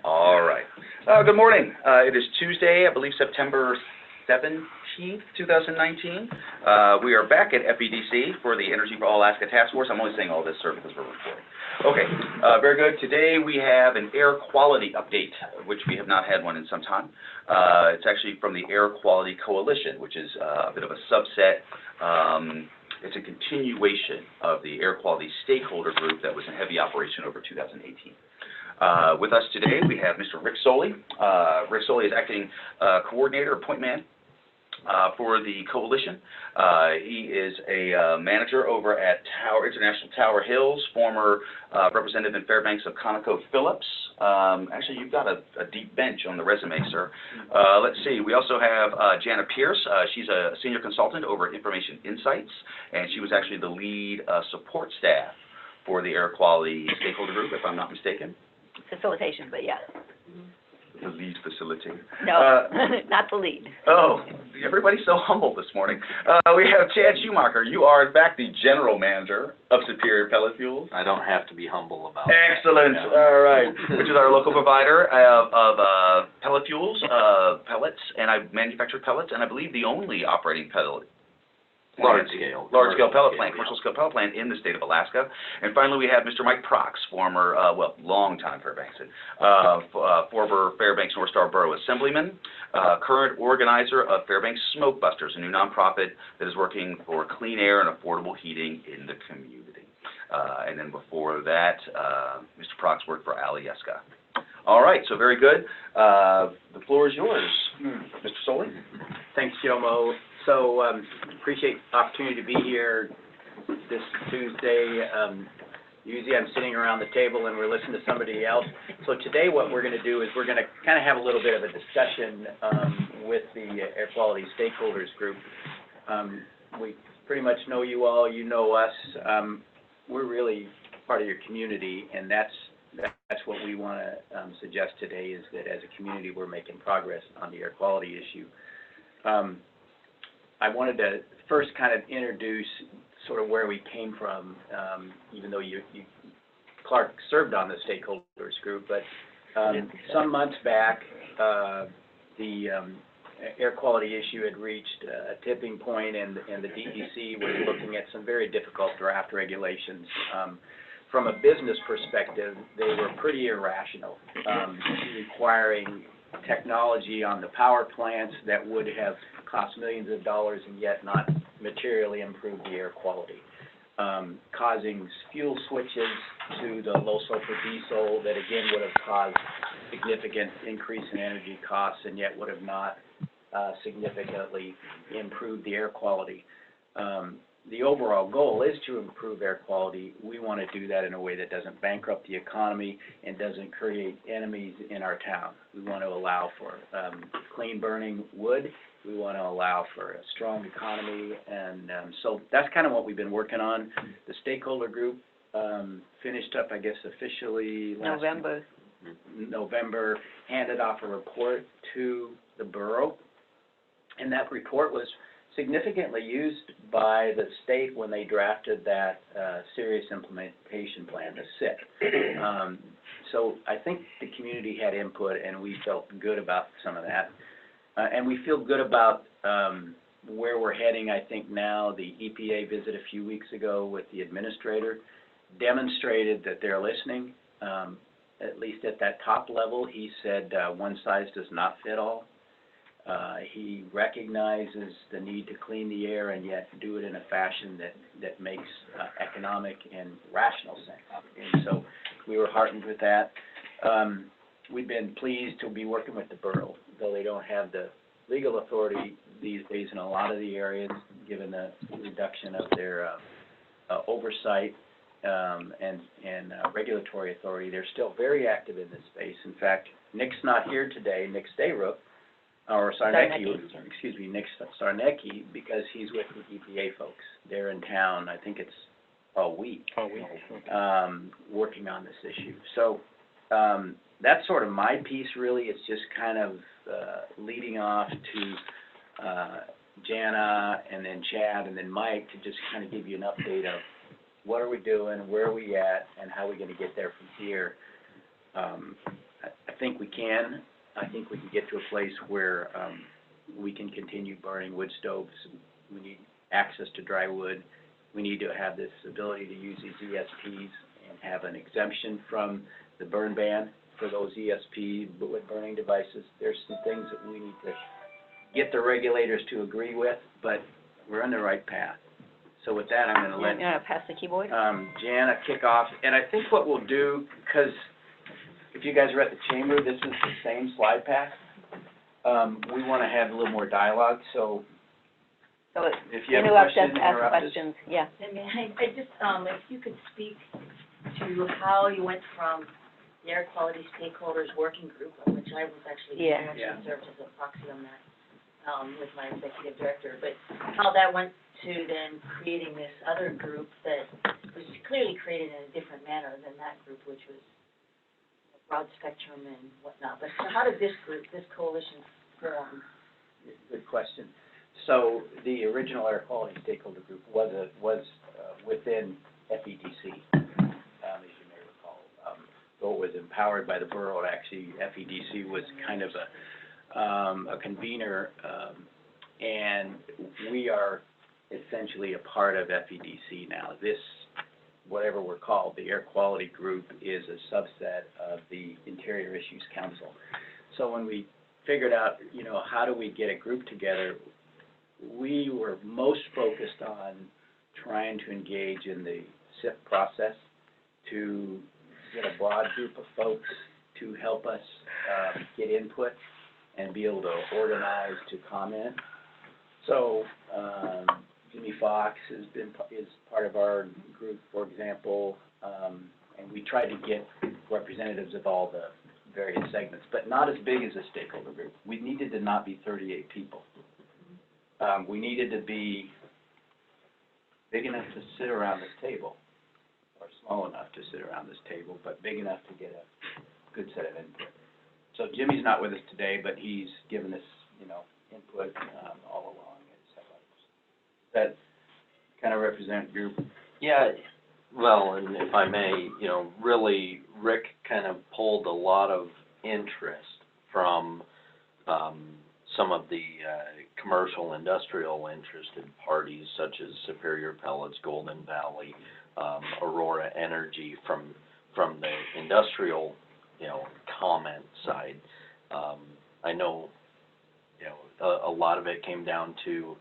All right. Good morning. It is Tuesday, I believe September 17th, 2019. We are back at FEDC for the Energy for All Alaska Task Force. I'm only saying all this, sir, because we're recording. Okay, very good. Today we have an air quality update, which we have not had one in some time. It's actually from the Air Quality Coalition, which is a bit of a subset. It's a continuation of the Air Quality Stakeholder group that was in heavy operation over 2018. With us today, we have Mr. Rick Solie. Rick Solie is acting coordinator, point man for the coalition. He is a manager over at International Tower Hills, former representative in Fairbanks of ConocoPhillips. Actually, you've got a deep bench on the resume, sir. Let's see. We also have Jana Pierce. She's a senior consultant over at Information Insights, and she was actually the lead support staff for the Air Quality Stakeholder group, if I'm not mistaken. Facilitation, but yes. The lead facilitator. No, not the lead. Oh, everybody's so humble this morning. We have Chad Schumacher. You are, in fact, the general manager of Superior Pellet Fuels. I don't have to be humble about it. Excellent. Yeah. All right. Which is our local provider of pellet fuels, pellets, and I manufacture pellets, and I believe the only operating pellet. Large-scale pellet plant, commercial-scale pellet plant in the state of Alaska. And finally, we have Mr. Mike Prax, former, long-time Fairbanksan, former Fairbanks North Star Borough Assemblyman, current organizer of Fairbanks Smoke Busters, a new nonprofit that is working for clean air and affordable heating in the community. And then before that, Mr. Prax worked for Alyeska. All right, so very good. The floor is yours, Mr. Solie. Thanks, Jomo. So appreciate the opportunity to be here this Tuesday. Usually I'm sitting around the table and we're listening to somebody else. So today what we're going to do is we're going to kind of have a little bit of a discussion with the Air Quality Stakeholders group. We pretty much know you all, you know us. We're really part of your community, and that's what we want to suggest today, is that as a community we're making progress on the air quality issue. I wanted to first kind of introduce sort of where we came from, even though Clark served on the stakeholders group, but some months back, the air quality issue had reached a tipping point, and the DEC was looking at some very difficult draft regulations. From a business perspective, they were pretty irrational, requiring technology on the power plants that would have cost millions of dollars and yet not materially improve the air quality, causing fuel switches to the low sulfur diesel that again would have caused significant increase in energy costs and yet would have not significantly improved the air quality. The overall goal is to improve air quality. We want to do that in a way that doesn't bankrupt the economy and doesn't create enemies in our town. We want to allow for clean burning wood. We want to allow for a strong economy, and so that's kind of what we've been working on. The stakeholder group finished up, I guess, officially last November, handed off a report to the borough, and that report was significantly used by the state when they drafted that serious implementation plan, the SIP. So I think the community had input, and we felt good about some of that. And we feel good about where we're heading. I think now the EPA visit a few weeks ago with the administrator demonstrated that they're listening. At least at that top level, he said one size does not fit all. He recognizes the need to clean the air and yet do it in a fashion that makes economic and rational sense. And so we were heartened with that. We've been pleased to be working with the borough, though they don't have the legal authority these days in a lot of the areas, given the reduction of their oversight and regulatory authority. They're still very active in this space. In fact, Nick's not here today, Nick Stayrook, or Sarnecki, excuse me, Nick Sarnecki, because he's with the EPA folks. They're in town, I think it's a week, working on this issue. So that's sort of my piece, really. It's just kind of leading off to Jana and then Chad and then Mike to just kind of give you an update of what are we doing, where are we at, and how are we going to get there from here. I think we can. I think we can get to a place where we can continue burning wood stoves. We need access to dry wood. We need to have this ability to use these ESPs and have an exemption from the burn ban for those ESP wood burning devices. There's some things that we need to get the regulators to agree with, but we're on the right path. So with that, I'm going to let pass the keyboard? Jana kick off. And I think what we'll do, because if you guys are at the chamber, this is the same slide pack. We want to have a little more dialogue, so So if you have a interrupt question, us, ask interrupt us. questions, yeah. I mean, I just, if you could speak to how you went from the Air Quality Stakeholders Working Group, of which I was actually, Yeah. Yeah. served as a proxy on that, with my executive director, but how that went to then creating this other group that was clearly created in a different manner than that group, which was broad spectrum and whatnot. But so how did this group, this coalition form? Good question. So the original Air Quality Stakeholder Group was within FEDC, as you may recall. Though it was empowered by the borough, actually FEDC was kind of a convener, and we are essentially a part of FEDC now. This, whatever we're called, the Air Quality Group, is a subset of the Interior Issues Council. So when we figured out, how do we get a group together, we were most focused on trying to engage in the SIP process to get a broad group of folks to help us get input and be able to organize to comment. So Jimmy Fox is part of our group, for example, and we tried to get representatives of all the various segments, but not as big as a stakeholder group. We needed to not be 38 people. We needed to be big enough to sit around this table, or small enough to sit around this table, but big enough to get a good set of input. So Jimmy's not with us today, but he's given us, input all along. Does that kind of represent your? Yeah, well, and if I may, really, Rick kind of pulled a lot of interest from some of the commercial, industrial interested parties, such as Superior Pellets, Golden Valley, Aurora Energy, from the industrial, comment side. I know, a lot of it came down to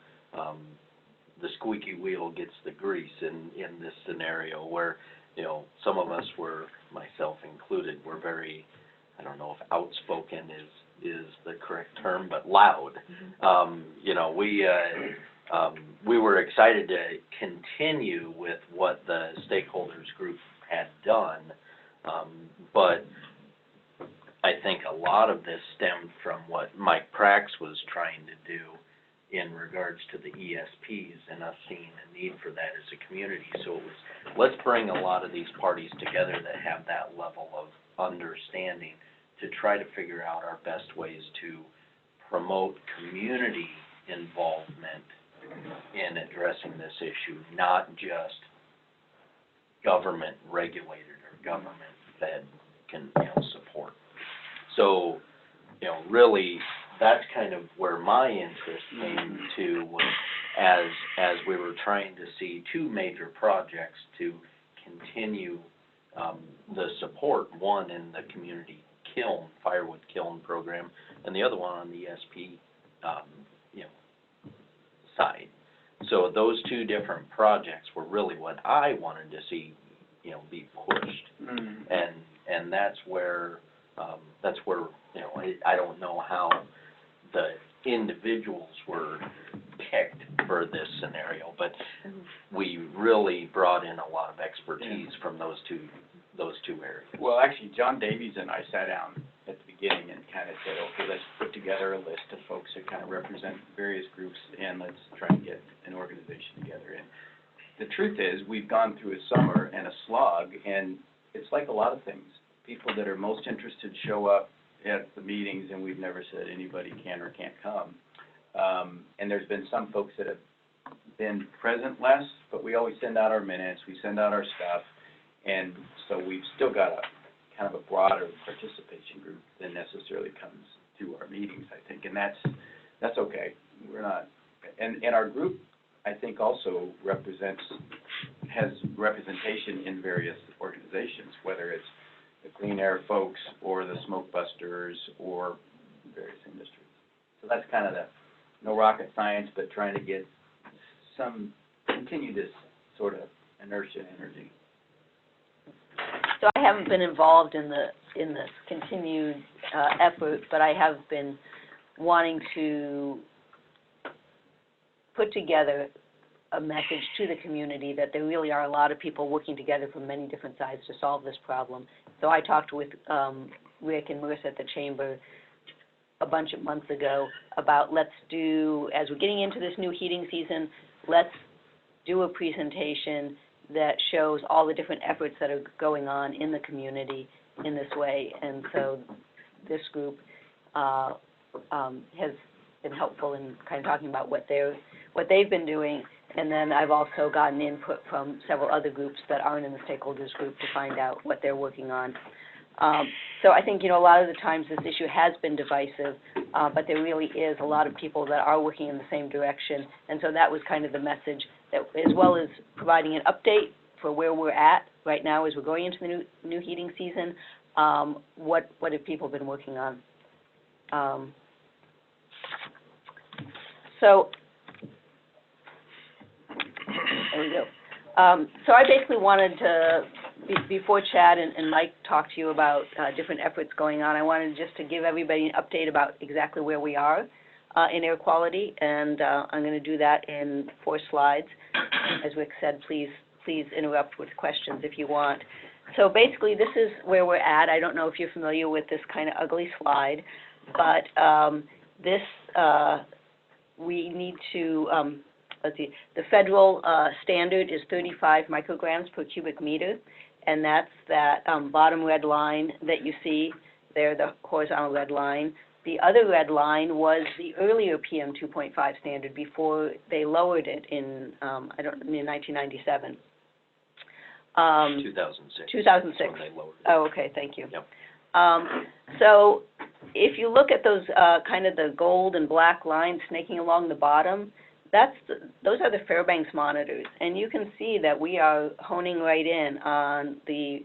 the squeaky wheel gets the grease in this scenario where, some of us were, myself included, were very, I don't know if outspoken is the correct term, but loud. We were excited to continue with what the stakeholders group had done, but I think a lot of this stemmed from what Mike Prax was trying to do in regards to the ESPs and us seeing a need for that as a community. So it was, let's bring a lot of these parties together that have that level of understanding to try to figure out our best ways to promote community involvement in addressing this issue, not just government regulated or government fed support. So, really, that's kind of where my interest came to, was as we were trying to see two major projects to continue the support, one in the community kiln, firewood kiln program, and the other one on the ESP side. So those two different projects were really what I wanted to see, be pushed. Mm-hmm. And that's where I don't know how the individuals were picked for this scenario, but we really brought in a lot of expertise from those two areas. Well, actually, John Davies and I sat down at the beginning and kind of said, okay, let's put together a list of folks that kind of represent various groups, and let's try and get an organization together. And the truth is, we've gone through a summer and a slog, and it's like a lot of things. People that are most interested show up at the meetings, and we've never said anybody can or can't come. And there's been some folks that have been present less, but we always send out our minutes, we send out our stuff, and so we've still got a kind of a broader participation group. necessarily comes to our meetings, I think, and that's okay. We're not, and our group, I think, also has representation in various organizations, whether it's the clean air folks or the smoke busters or various industries. So that's kind of the, no rocket science, but trying to get continue this sort of inertia energy. So I haven't been involved in this continued effort, but I have been wanting to put together a message to the community that there really are a lot of people working together from many different sides to solve this problem. So I talked with Rick and Marissa at the Chamber a bunch of months ago about let's do, as we're getting into this new heating season, let's do a presentation that shows all the different efforts that are going on in the community in this way. And so this group has been helpful in kind of talking about what they've been doing. And then I've also gotten input from several other groups that aren't in the stakeholders group to find out what they're working on. So I think, a lot of the times this issue has been divisive, but there really is a lot of people that are working in the same direction. And so that was kind of the message, that as well as providing an update for where we're at right now as we're going into the new heating season, what have people been working on. So there we go. So I basically wanted to, before Chad and Mike talk to you about different efforts going on, I wanted just to give everybody an update about exactly where we are in air quality, and I'm going to do that in 4 slides. As Rick said, please interrupt with questions if you want. So basically, this is where we're at. I don't know if you're familiar with this kind of ugly slide, but we need to, let's see, the federal standard is 35 micrograms per cubic meter, and that's that bottom red line that you see there, the horizontal red line. The other red line was the earlier PM 2.5 standard before they lowered it in 1997. 2006. 2006. When they lowered it. Oh, okay, thank you. Yep. So if you look at those kind of the gold and black lines snaking along the bottom, those are the Fairbanks monitors, and you can see that we are honing right in on the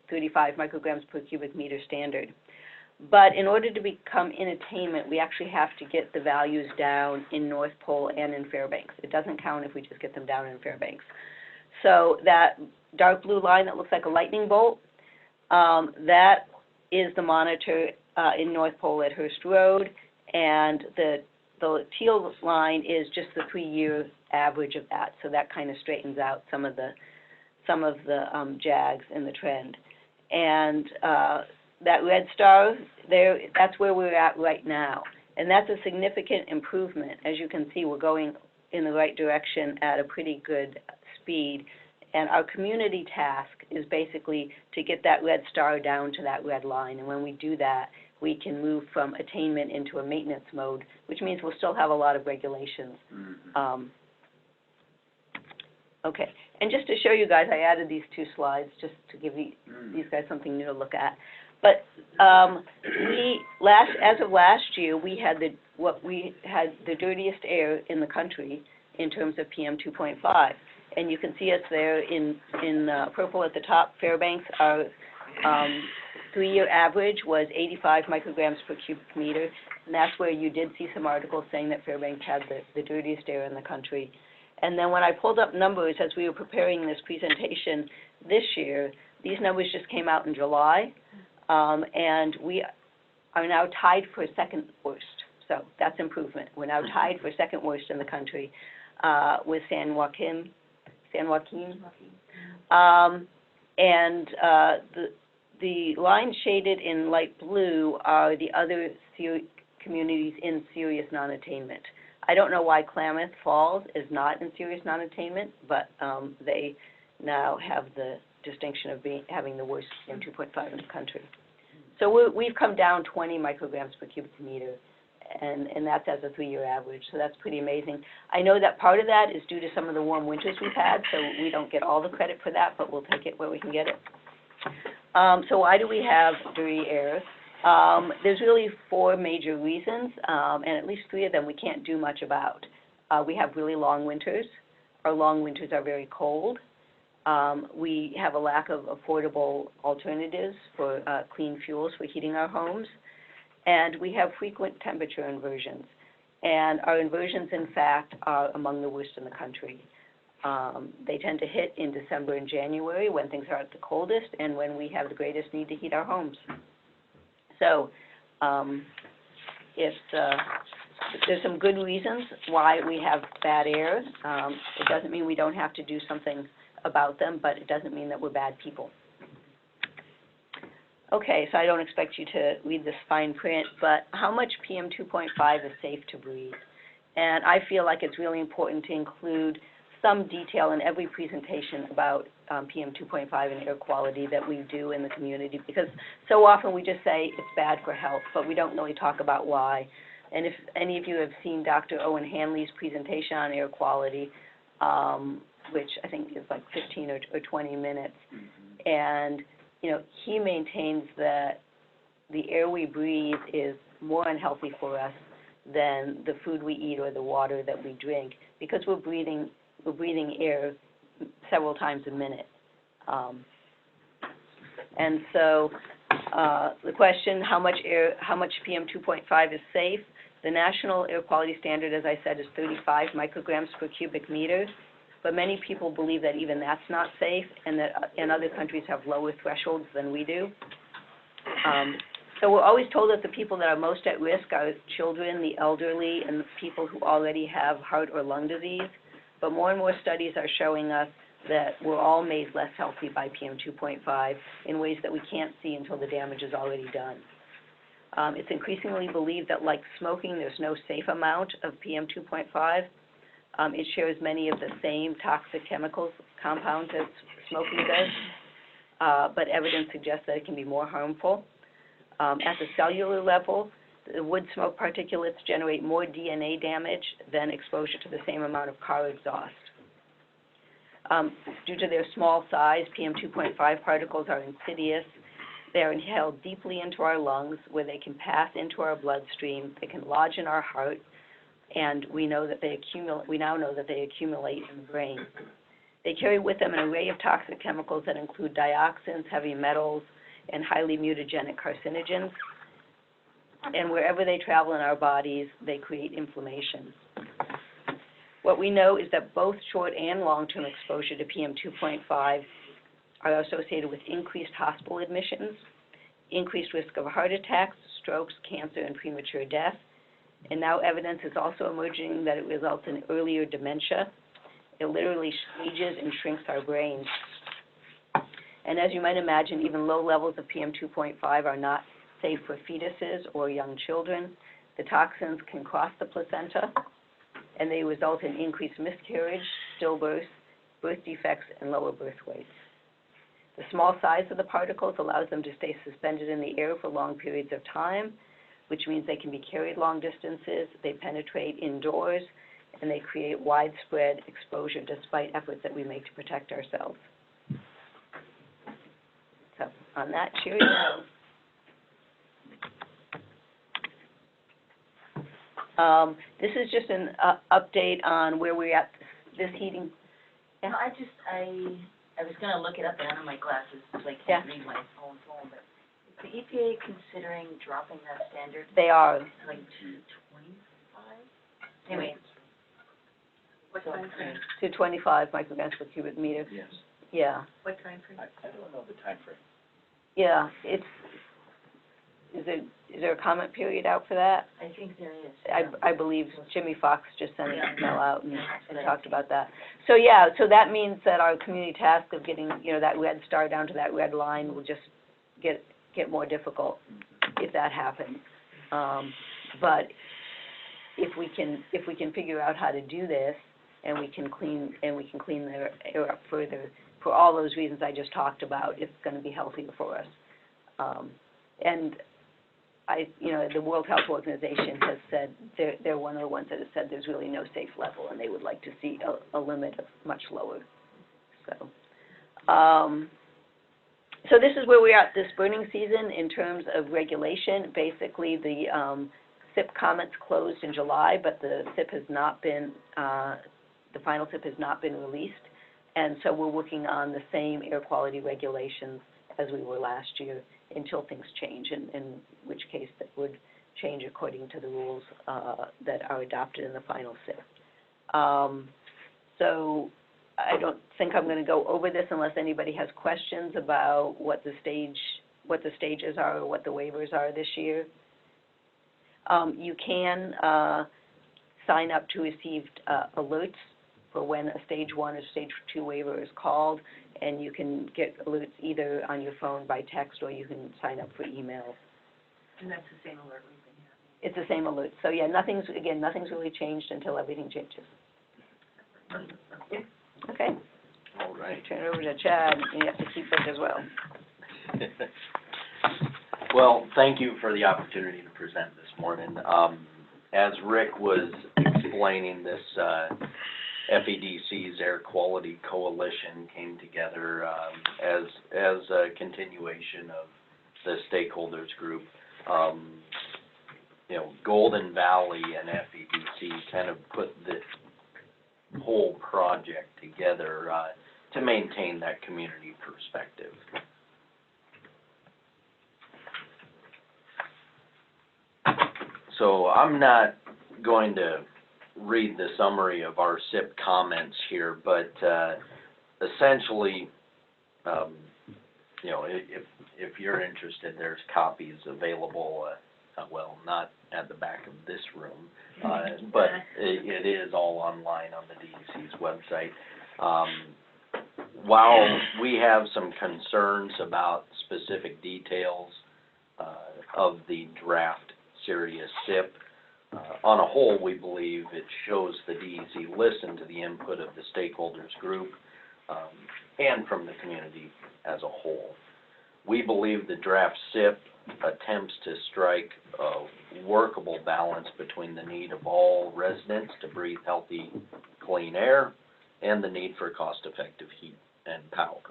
35 micrograms per cubic meter standard. But in order to become in attainment, we actually have to get the values down in North Pole and in Fairbanks. It doesn't count if we just get them down in Fairbanks. So that dark blue line that looks like a lightning bolt, that is the monitor in North Pole at Hurst Road, and the teal line is just the 3-year average of that. So that kind of straightens out some of the jags in the trend. And that red star there, that's where we're at right now. And that's a significant improvement. As you can see, we're going in the right direction at a pretty good speed. And our community task is basically to get that red star down to that red line. And when we do that, we can move from attainment into a maintenance mode, which means we'll still have a lot of regulations. Mm-hmm. Okay, and just to show you guys, I added these 2 slides just to give these guys something new to look at. But as of last year, we had the dirtiest air in the country in terms of PM 2.5, and you can see us there in purple at the top. Fairbanks, our 3-year average was 85 micrograms per cubic meter, and that's where you did see some articles saying that Fairbanks had the dirtiest air in the country. And then when I pulled up numbers as we were preparing this presentation this year, these numbers just came out in July, and we are now tied for second worst. So that's improvement. We're now tied for second worst in the country with San Joaquin. And the lines shaded in light blue are the other communities in serious non-attainment. I don't know why Klamath Falls is not in serious non-attainment, but they now have the distinction of having the worst PM 2.5 in the country. So we've come down 20 micrograms per cubic meter, and that's as a 3-year average, so that's pretty amazing. I know that part of that is due to some of the warm winters we've had, so we don't get all the credit for that, but we'll take it where we can get it. So why do we have dirty air? There's really 4 major reasons, and at least 3 of them we can't do much about. We have really long winters. Our long winters are very cold. We have a lack of affordable alternatives for clean fuels for heating our homes. And we have frequent temperature inversions. And our inversions, in fact, are among the worst in the country. They tend to hit in December and January when things are at the coldest and when we have the greatest need to heat our homes. So there's some good reasons why we have bad air. It doesn't mean we don't have to do something about them, but it doesn't mean that we're bad people. Okay, so I don't expect you to read this fine print, but how much PM 2.5 is safe to breathe? And I feel like it's really important to include some detail in every presentation about PM 2.5 and air quality that we do in the community, because so often we just say it's bad for health, but we don't really talk about why. And if any of you have seen Dr. Owen Hanley's presentation on air quality, which I think is like 15 or 20 minutes, and you know, he maintains that the air we breathe is more unhealthy for us than the food we eat or the water that we drink, because we're breathing air several times a minute. And so the question, how much PM 2.5 is safe? The national air quality standard, as I said, is 35 micrograms per cubic meter. But many people believe that even that's not safe, and that other countries have lower thresholds than we do. So we're always told that the people that are most at risk are children, the elderly, and the people who already have heart or lung disease. But more and more studies are showing us that we're all made less healthy by PM 2.5 in ways that we can't see until the damage is already done. It's increasingly believed that, like smoking, there's no safe amount of PM 2.5. It shares many of the same toxic chemicals, compounds as smoking does, but evidence suggests that it can be more harmful. At the cellular level, the wood smoke particulates generate more DNA damage than exposure to the same amount of car exhaust. Due to their small size, PM 2.5 particles are insidious. They are inhaled deeply into our lungs, where they can pass into our bloodstream. They can lodge in our heart, and we now know that they accumulate in the brain. They carry with them an array of toxic chemicals that include dioxins, heavy metals, and highly mutagenic carcinogens. And wherever they travel in our bodies, they create inflammation. What we know is that both short and long-term exposure to PM 2.5 are associated with increased hospital admissions, increased risk of heart attacks, strokes, cancer, and premature death. And now evidence is also emerging that it results in earlier dementia. It literally stages and shrinks our brains. And as you might imagine, even low levels of PM 2.5 are not safe for fetuses or young children. The toxins can cross the placenta, and they result in increased miscarriage, stillbirth, birth defects, and lower birth weights. The small size of the particles allows them to stay suspended in the air for long periods of time, which means they can be carried long distances, they penetrate indoors, and they create widespread exposure despite efforts that we make to protect ourselves. So on that cheery note, this is just an update on where we're at this heating. No, I was gonna look it up, but I don't have my glasses, so I can't read my own phone, but is the EPA considering dropping that standard? They are. Like to 25? Anyway. What time frame? To 25 micrograms per cubic meter. Yes. Yeah. What time frame? I don't know the time frame. Yeah, is there a comment period out for that? I think there is. I believe Jimmy Fox just sent an email out and Yeah. talked about that. So yeah, so that means that our community task of getting, you know, that red star down to that red line will just get more difficult if that happens. But if we can figure out how to do this, and we can clean the air up further, for all those reasons I just talked about, it's going to be healthier for us. And the World Health Organization has said, they're one of the ones that has said there's really no safe level, and they would like to see a limit of much lower. So, So this is where we are at this burning season in terms of regulation. Basically, the SIP comments closed in July, but the SIP has not been, the final SIP has not been released. And so we're working on the same air quality regulations as we were last year until things change, in which case that would change according to the rules that are adopted in the final SIP. So I don't think I'm going to go over this unless anybody has questions about what the stages are or what the waivers are this year. You can sign up to receive alerts for when a stage 1 or stage 2 waiver is called, and you can get alerts either on your phone by text or you can sign up for email. And that's the same alert we've been having. It's the same alert. So yeah, nothing's really changed until everything changes. Okay. All right. Turn it over to Chad. You have to keep it as well. Well, thank you for the opportunity to present this morning. As Rick was explaining, this FEDC's Air Quality Coalition came together as a continuation of the Stakeholders group. You know, Golden Valley and FEDC kind of put this whole project together to maintain that community perspective. So I'm not going to read the summary of our SIP comments here, but essentially, you know, if you're interested, there's copies available, well, not at the back of this room, but it is all online on the DEC's website. While we have some concerns about specific details of the draft Serious SIP, on a whole, we believe it shows the DEC listened to the input of the Stakeholders group and from the community as a whole. We believe the draft SIP attempts to strike a workable balance between the need of all residents to breathe healthy, clean air and the need for cost-effective heat and power.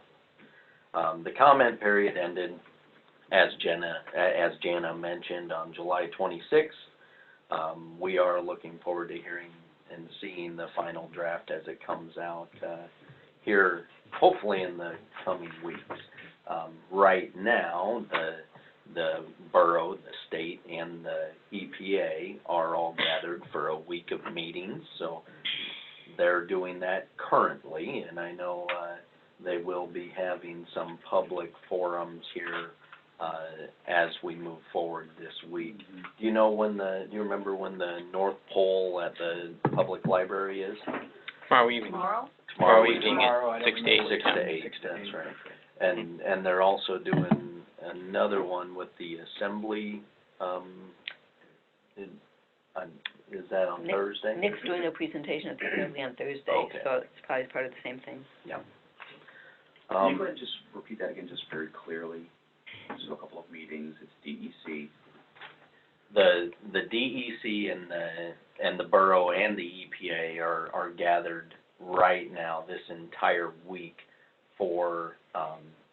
The comment period ended, as Jana mentioned, on July 26th. We are looking forward to hearing and seeing the final draft as it comes out here, hopefully in the coming weeks. Right now, the borough, the state, and the EPA are all gathered for a week of meetings, so they're doing that currently, and I know they will be having some public forums here as we move forward this week. Do you know do you remember when the North Pole at the public library is? Tomorrow evening. Tomorrow evening at 6 to 8. 6 to 8, that's right. And they're also doing another one with the assembly, is that on Thursday? Nick's doing a presentation at the assembly on Thursday, Okay. so it's probably part of the same thing. Yeah. Can you go ahead and just repeat that again, just very clearly? So a couple of meetings, it's DEC. The DEC and the borough and the EPA are gathered right now this entire week for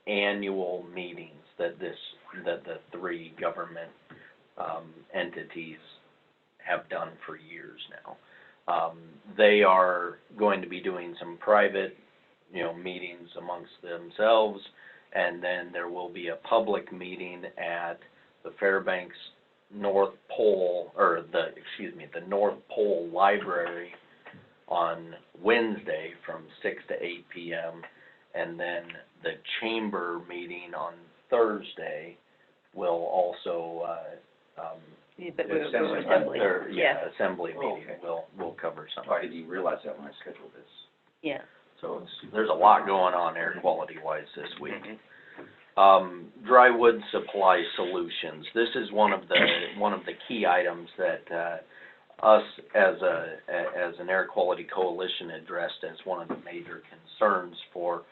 annual meetings that the three government entities have done for years now. They are going to be doing some private, meetings amongst themselves, and then there will be a public meeting at the Fairbanks North Pole, or the North Pole Library on Wednesday from 6 to 8 p.m. and then the chamber meeting on Thursday will also assembly meeting will cover something. I didn't realize that when I scheduled this. Yeah. So there's a lot going on air quality-wise this week. Dry wood supply solutions. This is one of the key items that us as an air quality coalition addressed as one of the major concerns for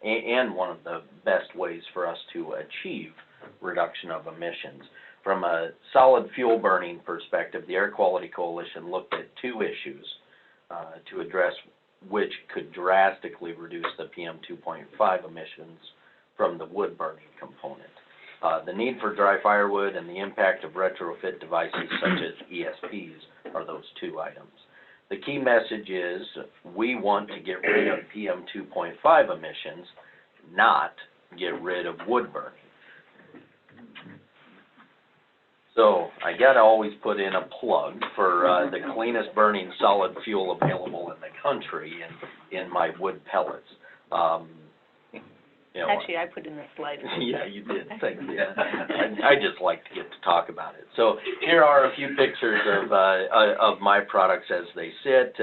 and one of the best ways for us to achieve reduction of emissions. From a solid fuel burning perspective, the Air Quality Coalition looked at two issues to address which could drastically reduce the PM 2.5 emissions from the wood burning component. The need for dry firewood and the impact of retrofit devices such as ESPs are those two items. The key message is we want to get rid of PM 2.5 emissions, not get rid of wood burning. So I gotta always put in a plug for the cleanest burning solid fuel available in the country in my wood pellets. You know, Actually, I put in a slide. yeah, you did. Thank you. I just like to get to talk about it. So here are a few pictures of my products as they sit.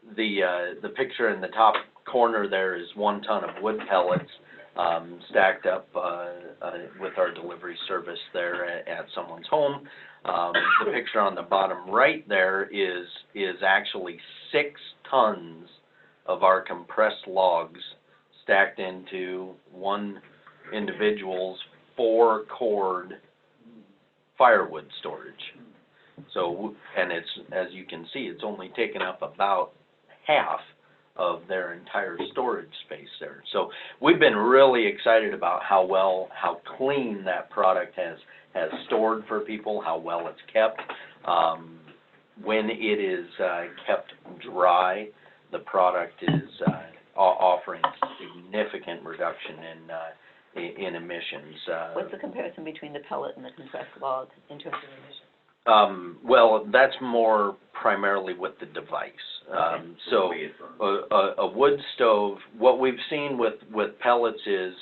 The picture in the top corner there is 1 ton of wood pellets stacked up with our delivery service there at someone's home. The picture on the bottom right there is actually 6 tons of our compressed logs stacked into one individual's 4-cord firewood storage. So, and it's, as you can see, it's only taken up about half of their entire storage space there. So we've been really excited about how clean that product has stored for people, how well it's kept. When it is kept dry, the product is offering significant reduction in emissions. What's the comparison between the pellet and the compressed log in terms of emissions? Well, that's more primarily with the device. So a wood stove, what we've seen with pellets is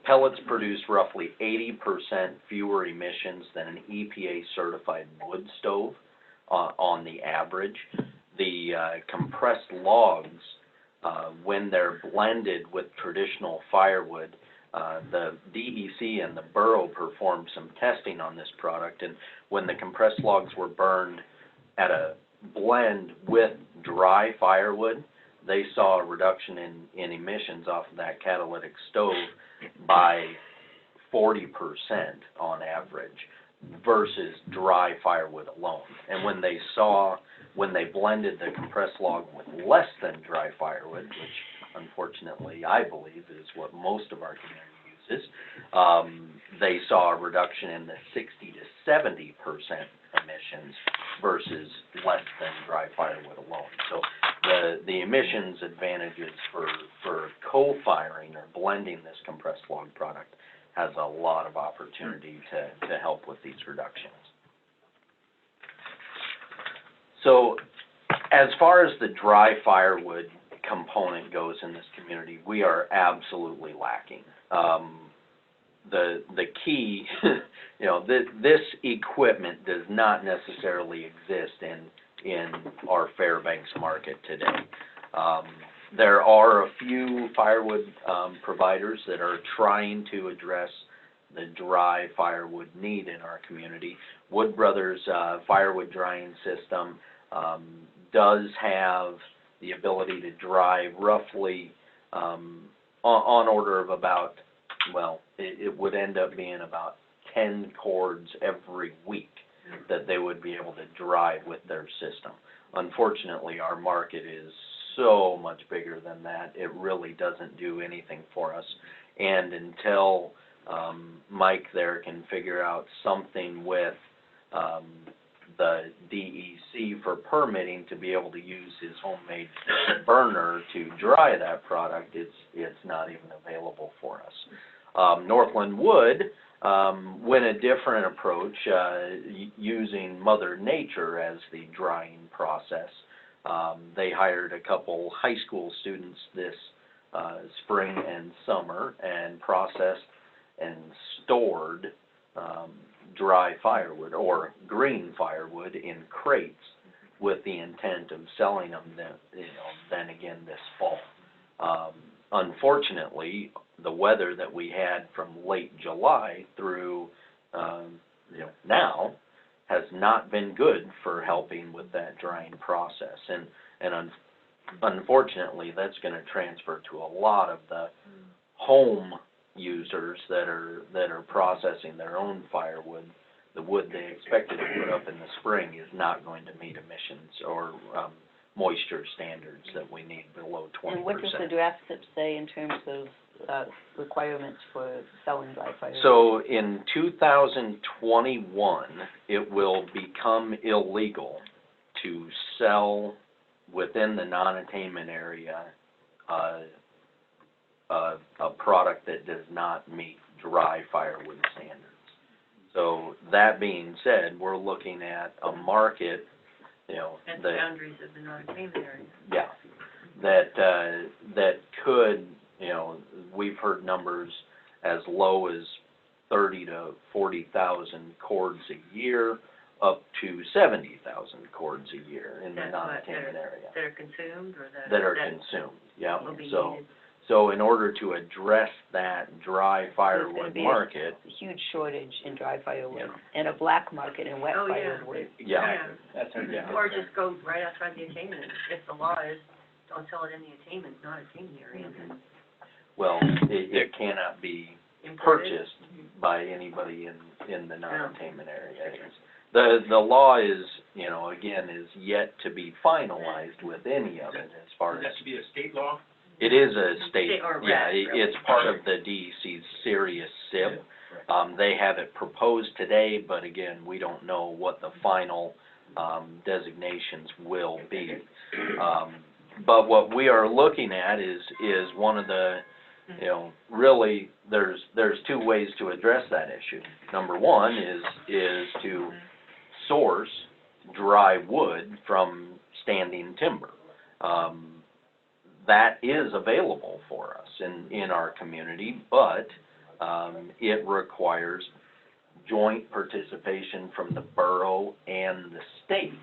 pellets produce roughly 80% fewer emissions than an EPA certified wood stove on the average. The compressed logs, when they're blended with traditional firewood, the DEC and the borough performed some testing on this product, and when the compressed logs were burned at a blend with dry firewood, they saw a reduction in emissions off of that catalytic stove by 40% on average versus dry firewood alone. And when they blended the compressed log with less than dry firewood, which unfortunately I believe is what most of our community uses, they saw a reduction in the 60 to 70% emissions versus less than dry firewood alone. So the emissions advantages for co-firing or blending this compressed log product has a lot of opportunity to help with these reductions. So as far as the dry firewood component goes in this community, we are absolutely lacking. The key, you know, this equipment does not necessarily exist in our Fairbanks market today. There are a few firewood providers that are trying to address the dry firewood need in our community. Wood Brothers firewood drying system does have the ability to dry roughly on order of about, well, it would end up being about 10 cords every week that they would be able to dry with their system. Unfortunately, our market is so much bigger than that, it really doesn't do anything for us. And until Mike there can figure out something with the DEC for permitting to be able to use his homemade burner to dry that product, it's not even available for us. Northland Wood went a different approach, using Mother Nature as the drying process. They hired a couple high school students this spring and summer and processed and stored dry firewood or green firewood in crates with the intent of selling them then again this fall. Unfortunately, the weather that we had from late July through now has not been good for helping with that drying process, and unfortunately that's going to transfer to a lot of the home users that are processing their own firewood. The wood they expected to put up in the spring is not going to meet emissions or moisture standards that we need below 20%. And what does the draft SIP say in terms of requirements for selling dry fire? So in 2021, it will become illegal to sell within the non-attainment area a product that does not meet dry firewood standards. So that being said, we're looking at a market, you know, At the boundaries of the non-attainment area. yeah, that could, you know, we've heard numbers as low as 30 to 40,000 cords a year, up to 70,000 cords a year in the That's what, non-attainment area. That are consumed, or That are consumed, yeah. will be So, needed? so in order to address that dry There's firewood gonna be market, a huge shortage in dry firewood, Yeah. and a black market in wet Oh, yeah. firewood. yeah, That's our Yeah. Or just go right outside the attainment, if the law is, don't sell it in the attainment, non-attainment area, then well, it cannot be import it. purchased by anybody in the non-attainment area. The law is, you know, again, is yet to be finalized with any of it as far as. Does that to be a state law? It is a state, State or yeah, rec, really. it's part of the DEC's serious SIP. They have it proposed today, but again, we don't know what the final, designations will be. But what we are looking at is one of the, you know, really, there's two ways to address that issue. Number one is to source dry wood from standing timber. That is available for us in our community, but it requires joint participation from the borough and the state.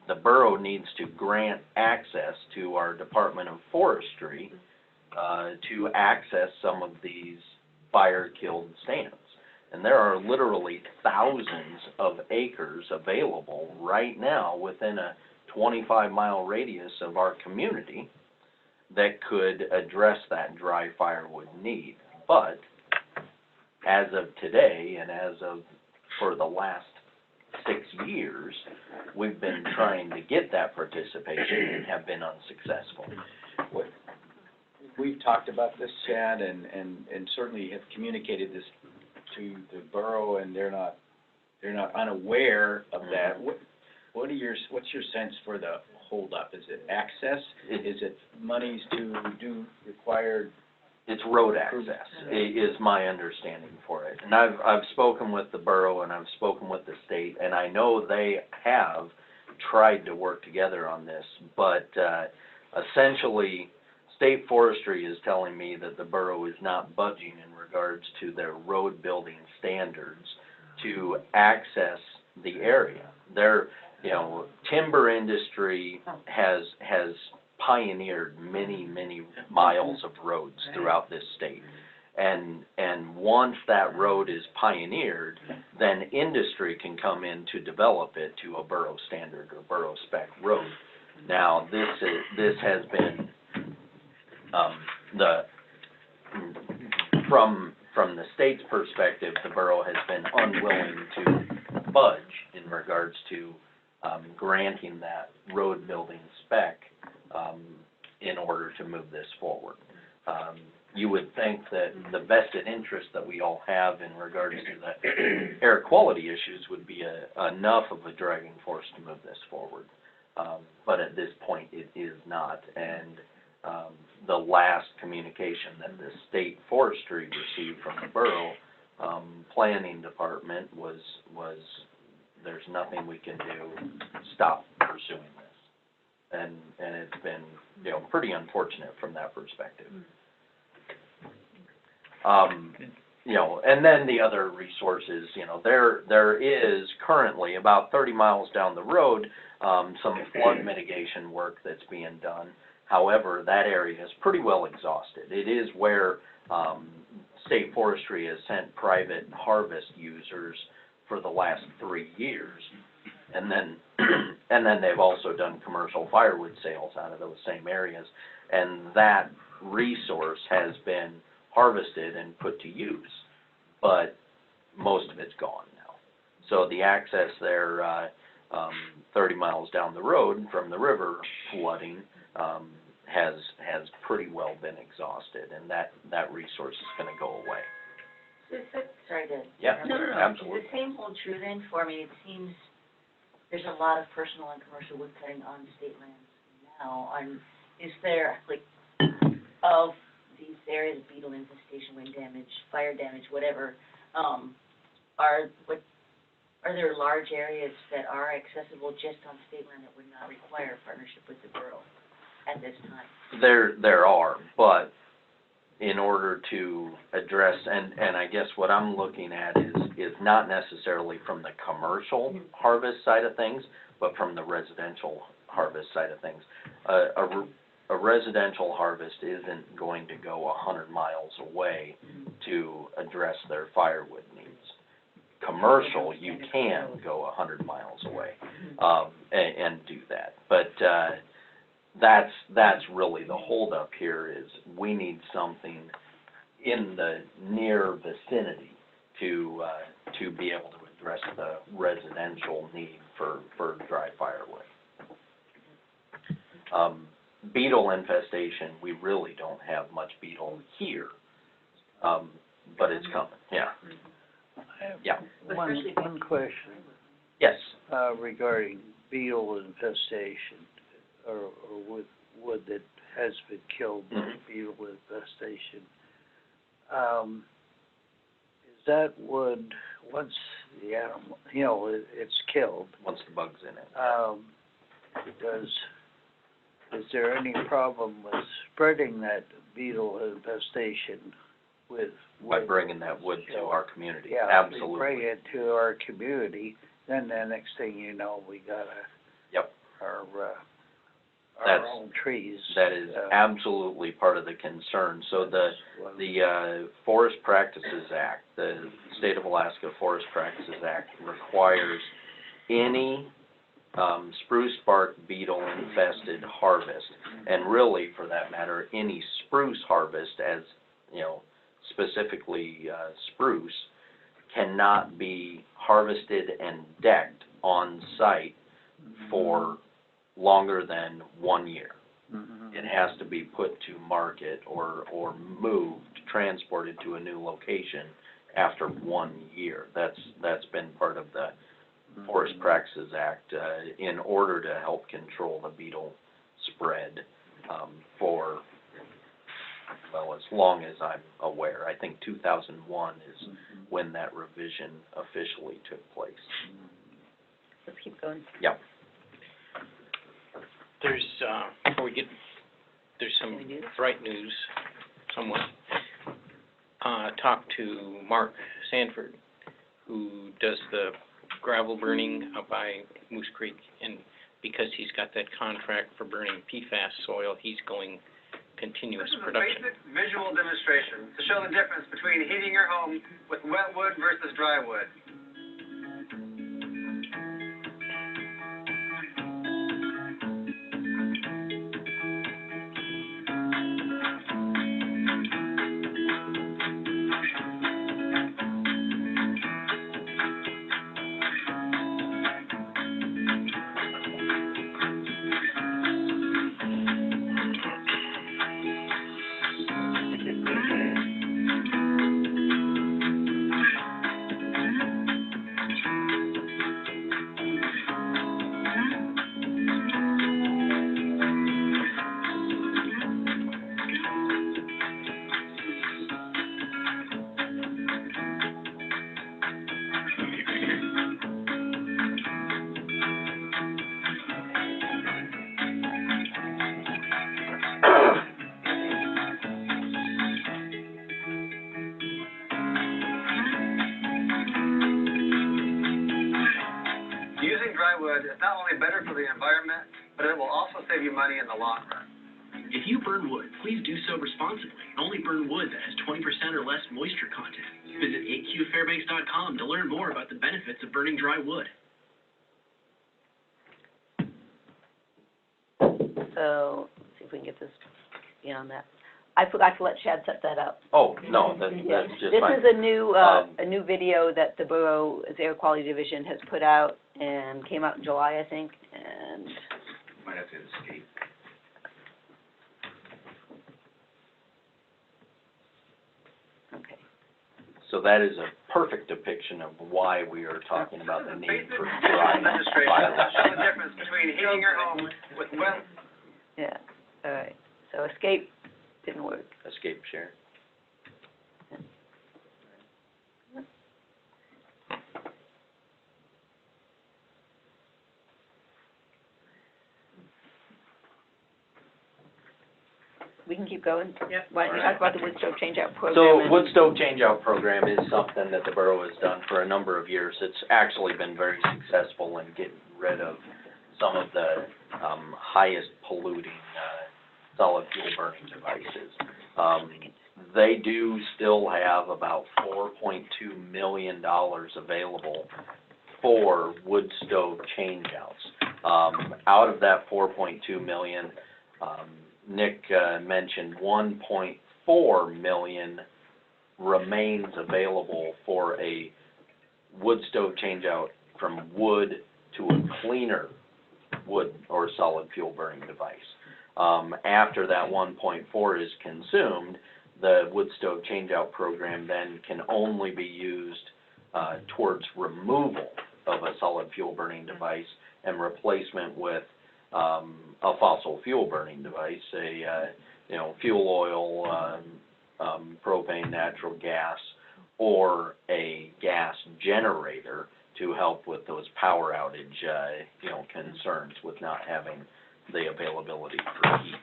The borough needs to grant access to our Department of Forestry to access some of these fire-killed stands. And there are literally thousands of acres available right now within a 25-mile radius of our community that could address that dry firewood need. But as of today, and as of for the last 6 years, we've been trying to get that participation and have been unsuccessful. We've talked about this, Chad, and certainly have communicated this to the borough, and they're not unaware of that. What's your sense for the holdup? Is it access? Is it monies to do required? It's road access, is my understanding for it. And I've spoken with the borough and I've spoken with the state, and I know they have tried to work together on this, but essentially, state forestry is telling me that the borough is not budging in regards to their road building standards to access the area. Their, you know, timber industry has pioneered many miles of roads throughout this state. And once that road is pioneered, then industry can come in to develop it to a borough standard or borough spec road. Now, this has been from the state's perspective, the borough has been unwilling to budge in regards to granting that road building spec in order to move this forward. You would think that the vested interest that we all have in regards to the air quality issues would be enough of a driving force to move this forward. But at this point, it is not. And the last communication that the state forestry received from the borough planning department was there's nothing we can do, stop pursuing this. And it's been, you know, pretty unfortunate from that perspective. You know, and then the other resources, you know, there is currently about 30 miles down the road, some flood mitigation work that's being done. However, that area is pretty well exhausted. It is where state forestry has sent private harvest users for the last 3 years. And then they've also done commercial firewood sales out of those same areas. And that resource has been harvested and put to use, but most of it's gone now. So the access there, 30 miles down the road from the river flooding, has pretty well been exhausted, and that resource is gonna go away. Sorry to. Yeah, No. absolutely. Does the same hold true then for me? It seems there's a lot of personal and commercial wood cutting on state lands now. Is there, like, of these areas, beetle infestation, wind damage, fire damage, whatever, are there large areas that are accessible just on state land that would not require partnership with the borough at this time? There are, but in order to address, and I guess what I'm looking at is not necessarily from the commercial harvest side of things, but from the residential harvest side of things. A residential harvest isn't going to go 100 miles away to address their firewood needs. Commercial, you can go 100 miles away, and do that. But, that's really the holdup here, is we need something in the near vicinity to be able to address the residential need for dry firewood. Beetle infestation, we really don't have much beetle here, but it's coming, yeah. Yeah. One question, Yes. regarding beetle infestation, or with wood that has been killed by beetle infestation. Is that wood, once the animal, it's killed, Once the bug's in it. is there any problem with spreading that beetle infestation with By wood? bringing that wood to our community, Yeah, absolutely. we bring it to our community, then the next thing you know, we got Yep. our That's- own trees. That is absolutely part of the concern. So the Forest Practices Act, the State of Alaska Forest Practices Act requires any spruce bark beetle infested harvest, and really, for that matter, any spruce harvest, as specifically spruce, cannot be harvested and decked on site for longer than 1 year. It has to be put to market or moved, transported to a new location after 1 year. That's been part of the Forest Practices Act in order to help control the beetle spread for, well, as long as I'm aware. I think 2001 is when that revision officially took place. Let's keep going. Yep. There's, before we get, there's some Can we do this? bright news, somewhat. Talked to Mark Sanford, who does the gravel burning up by Moose Creek, and because he's got that contract for burning PFAS soil, he's going continuous production. This is a basic visual demonstration to show the difference between heating your home with wet wood versus dry wood. Using dry wood is not only better for the environment, but it will also save you money in the long run. If you burn wood, please do so responsibly. Only burn wood that has 20% or less moisture content. Visit aqfairbanks.com to learn more about the benefits of burning dry wood. So, let's see if we can get this beyond that. I forgot to let Chad set that up. Oh, no, that's just fine. This is a new video that the borough's Air Quality Division has put out, and came out in July, I think, and Might have to escape. okay. So that is a perfect depiction of why we are talking about the need for dry Demonstration to show the difference between heating your home with well. Yeah, all right. So escape didn't work. escape share. We can keep going. Yep. Why don't you talk about the wood stove changeout program? So and- wood stove changeout program is something that the borough has done for a number of years. It's actually been very successful in getting rid of some of the highest polluting solid fuel burning devices. They do still have about $4.2 million available for wood stove changeouts. Out of that $4.2 million, Nick mentioned $1.4 million remains available for a wood stove changeout from wood to a cleaner wood or solid fuel burning device. After that 1.4 is consumed, the wood stove changeout program then can only be used towards removal of a solid fuel burning device and replacement with a fossil fuel burning device, fuel oil, propane, natural gas, or a gas generator to help with those power outage, concerns with not having the availability for heat.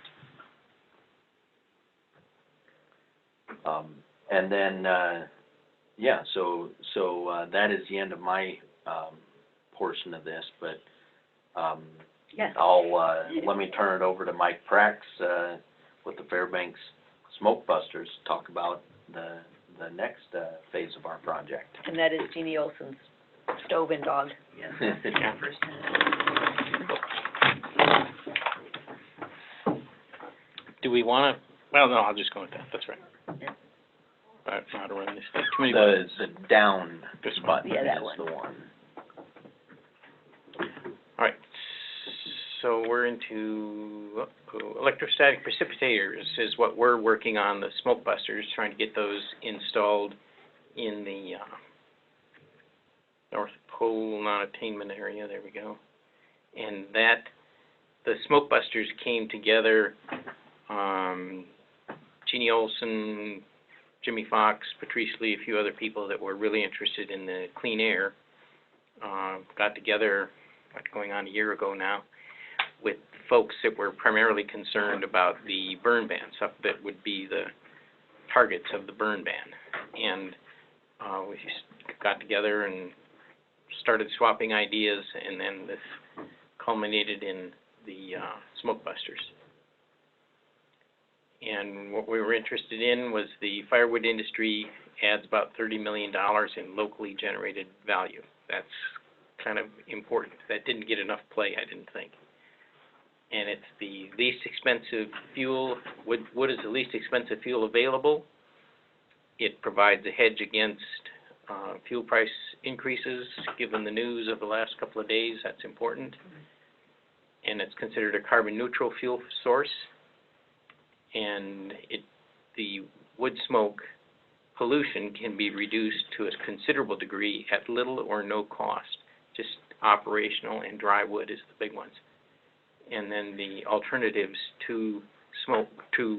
And then, so that is the end of my portion of this, but Yes. let me turn it over to Mike Prax with the Fairbanks Smoke Busters to talk about the next phase of our project. And that is Jeannie Olson's stove and dog. Yeah. Do we want to, well, no, I'll just go with that, that's right. Yeah. I don't know how to run this thing, too many The buttons. down This button Yeah, that is one. the one. All right, so we're into electrostatic precipitators is what we're working on, the smoke busters, trying to get those installed in the North Pole non-attainment area, there we go. And the smoke busters came together, Jeannie Olson, Jimmy Fox, Patrice Lee, a few other people that were really interested in the clean air, got together, going on a year ago now, with folks that were primarily concerned about the burn ban, stuff that would be the targets of the burn ban. And we got together and started swapping ideas, and then this culminated in the smoke busters. And what we were interested in was the firewood industry adds about $30 million in locally generated value. That's kind of important. That didn't get enough play, I didn't think. And it's the least expensive fuel. Wood is the least expensive fuel available. It provides a hedge against fuel price increases. Given the news of the last couple of days, that's important. And it's considered a carbon neutral fuel source. And the wood smoke pollution can be reduced to a considerable degree at little or no cost. Just operational and dry wood is the big ones. And then the alternatives to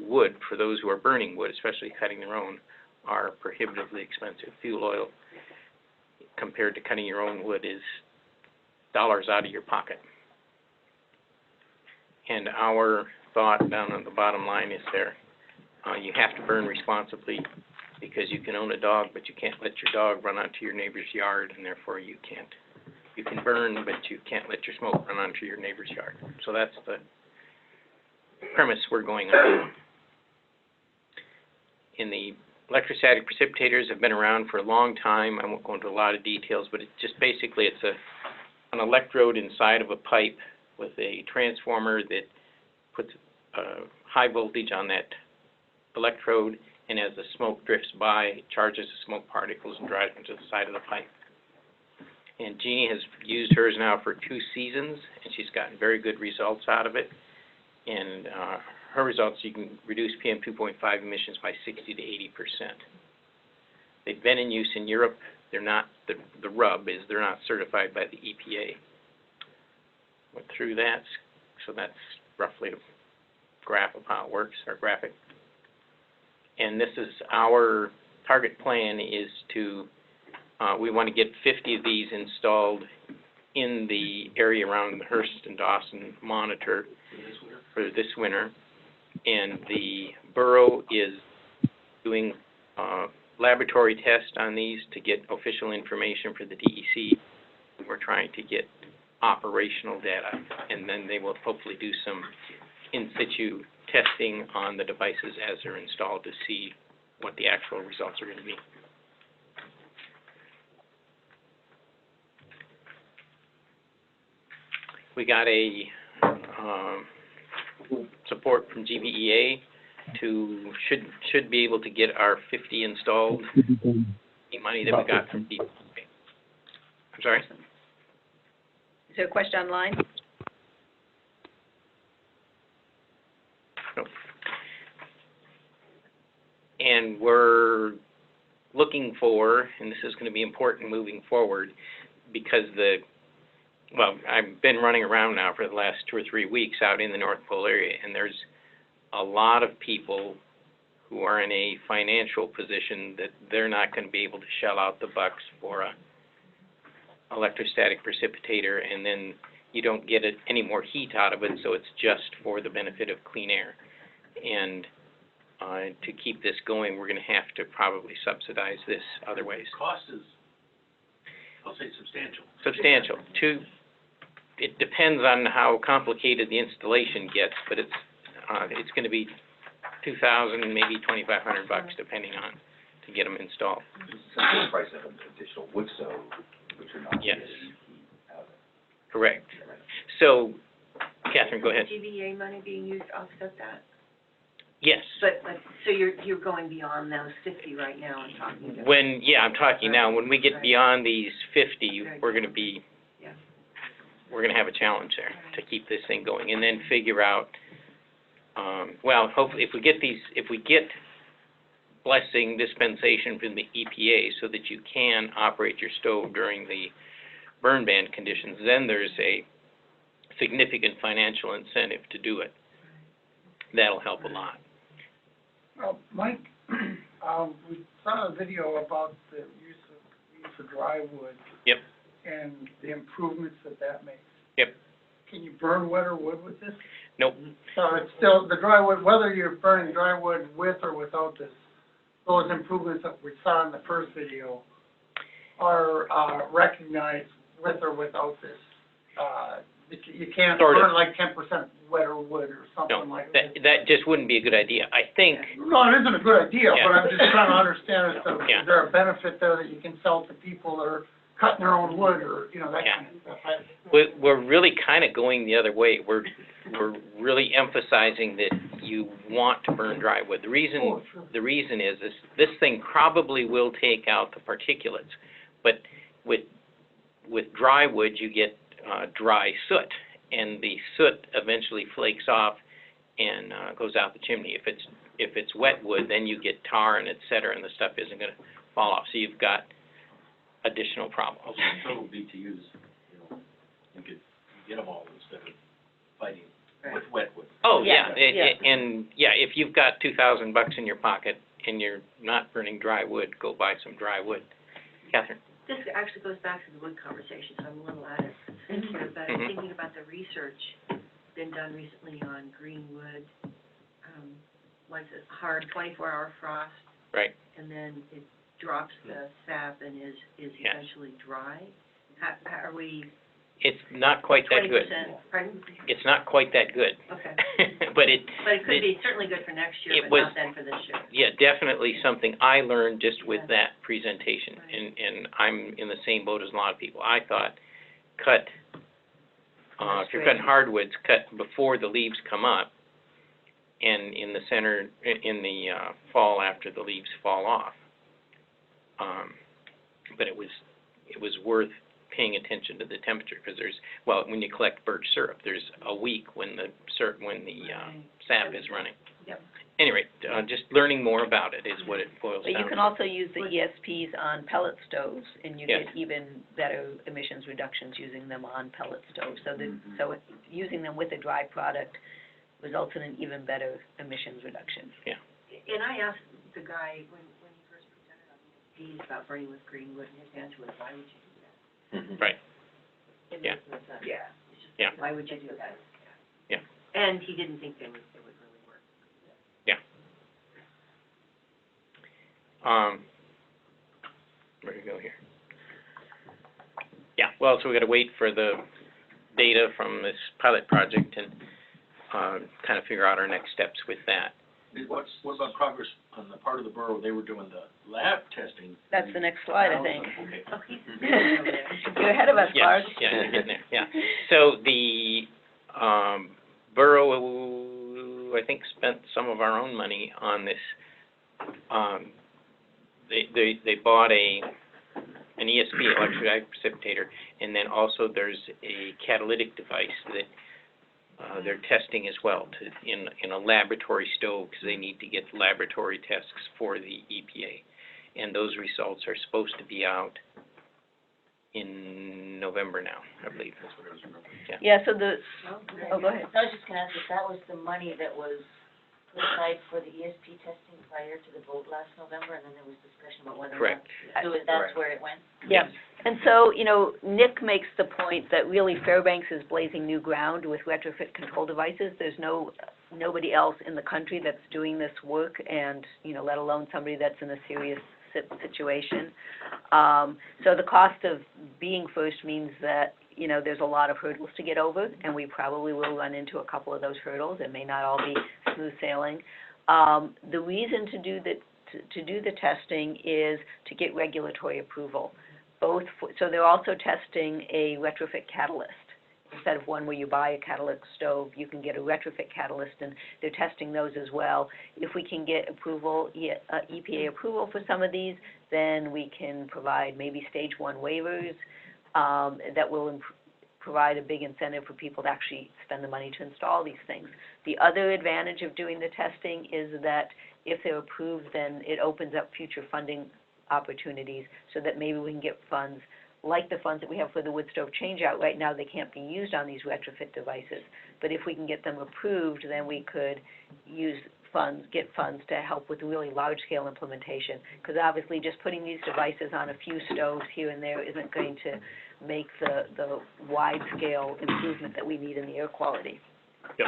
wood for those who are burning wood, especially cutting their own, are prohibitively expensive. Fuel oil compared to cutting your own wood is dollars out of your pocket. And our thought down on the bottom line is you have to burn responsibly, because you can own a dog, but you can't let your dog run onto your neighbor's yard, and therefore you can burn, but you can't let your smoke run onto your neighbor's yard. So that's the premise we're going on. And the electrostatic precipitators have been around for a long time. I won't go into a lot of details, but it's just basically an electrode inside of a pipe with a transformer that puts high voltage on that electrode, and as the smoke drifts by, it charges the smoke particles and drives them to the side of the pipe. And Jeannie has used hers now for 2 seasons, and she's gotten very good results out of it. And her results, you can reduce PM 2.5 emissions by 60 to 80%. They've been in use in Europe. They're not, the rub is they're not certified by the EPA. Went through that, so that's roughly a graph of how it works, our graphic. And this is our target plan is to, we want to get 50 of these installed in the area around the Hearst and Dawson monitor for this winter. And the borough is doing laboratory tests on these to get official information for the DEC. We're trying to get operational data, and then they will hopefully do some in situ testing on the devices as they're installed to see what the actual results are going to be. We got a support from GBEA to should be able to get our 50 installed. The money that we got from EPA. I'm sorry. Is there a question online? No. And we're looking for, and this is going to be important moving forward, because well, I've been running around now for the last 2 or 3 weeks out in the North Pole area, and there's a lot of people who are in a financial position that they're not going to be able to shell out the bucks for a electrostatic precipitator, and then you don't get any more heat out of it, so it's just for the benefit of clean air. And to keep this going, we're going to have to probably subsidize this other ways. Cost is, I'll say substantial. Substantial. It depends on how complicated the installation gets, but it's going to be $2,000, maybe $2,500 bucks, depending on to get them installed. The price of an additional wood stove, which are not. Yes. Correct. So, Catherine, go ahead. Is GBA money being used to offset that? Yes. But so you're going beyond those 50 right now and talking about. I'm talking now. When we get beyond these 50, we're going to be, we're going to have a challenge there to keep this thing going, and then figure out. Well, hopefully, if we get blessing dispensation from the EPA so that you can operate your stove during the burn ban conditions, then there's a significant financial incentive to do it. That'll help a lot. Well, Mike, we saw a video about the use of dry wood. Yep. And the improvements that makes. Yep. Can you burn wetter wood with this? Nope. So it's still the dry wood, whether you're burning dry wood with or without this, those improvements that we saw in the first video are recognized with or without this. You can't burn like 10% wetter wood or something like that. That just wouldn't be a good idea. I think. No, it isn't a good idea, Yeah. but I'm just trying to understand is Yeah. there a benefit there that you can sell to people that are cutting their own wood or, that kind of stuff? We're really kind of going the other way. We're really emphasizing that you want to burn dry wood. The reason is this thing probably will take out the particulates, but with dry wood you get dry soot, and the soot eventually flakes off and goes out the chimney. If it's wet wood, then you get tar and et cetera, and the stuff isn't going to fall off. So you've got additional problems. So would be to use, you could get them all instead of fighting with wet wood. Oh, yeah. If you've got $2,000 in your pocket and you're not burning dry wood, go buy some dry wood. Catherine? This actually goes back to the wood conversation, so I'm a little out of sync here, but I'm thinking about the research been done recently on green wood. Once it's hard, 24-hour frost. Right. And then it drops the sap and is eventually dry. How are we? It's not quite that good. 20%, pardon? It's not quite that good. Okay. But it could be certainly good for next year, but not then for this year. Yeah, definitely something I learned just with that presentation, and I'm in the same boat as a lot of people. I thought, if you're cutting hardwoods, cut before the leaves come up, and in the center, in the fall after the leaves fall off. But it was worth paying attention to the temperature, because when you collect birch syrup, there's a week when the sap is running. Yep. Anyway, just learning more about it is what it boils But down to. you can also use the ESPs on pellet stoves, and you Yes. get even better emissions reductions using them on pellet stoves. So using them with a dry product results in an even better emissions reduction. Yeah. And I asked the guy, when he first presented on the ESPs about burning with green wood, and his answer was, why would you do that? Right. It Yeah. makes no sense. Yeah. It's just, Yeah. why would you do that? Yeah. And he didn't think they would really work. Yeah. Where do we go here? Yeah, well, so we gotta wait for the data from this pilot project and, kind of figure out our next steps with that. What about progress on the part of the borough, they were doing the lab testing? That's the next slide, I think. Okay. Oh, he's over there. You're ahead of us, Clark. Yeah, you're getting there, yeah. So the, borough, I think, spent some of our own money on this. They bought an ESP, electrostatic precipitator, and then also there's a catalytic device that they're testing as well in a laboratory stove, because they need to get laboratory tests for the EPA. And those results are supposed to be out in November now, I believe. Yeah, so Okay. oh, go ahead. I was just gonna ask if that was the money that was put aside for the ESP testing prior to the vote last November, and then there was discussion about whether or not. Correct. So that's where it went? Yeah, and so, Nick makes the point that really Fairbanks is blazing new ground with retrofit control devices. There's nobody else in the country that's doing this work, and, let alone somebody that's in a serious situation. So the cost of being first means that, there's a lot of hurdles to get over, and we probably will run into a couple of those hurdles. It may not all be smooth sailing. The reason to do the testing is to get regulatory approval. So they're also testing a retrofit catalyst. Instead of one where you buy a catalytic stove, you can get a retrofit catalyst, and they're testing those as well. If we can get approval, EPA approval for some of these, then we can provide maybe stage 1 waivers that will provide a big incentive for people to actually spend the money to install these things. The other advantage of doing the testing is that if they're approved, then it opens up future funding opportunities, so that maybe we can get funds like the funds that we have for the wood stove changeout. Right now, they can't be used on these retrofit devices. But if we can get them approved, then we could get funds to help with really large-scale implementation. Because obviously, just putting these devices on a few stoves here and there isn't going to make the wide-scale improvement that we need in the air quality. Yep.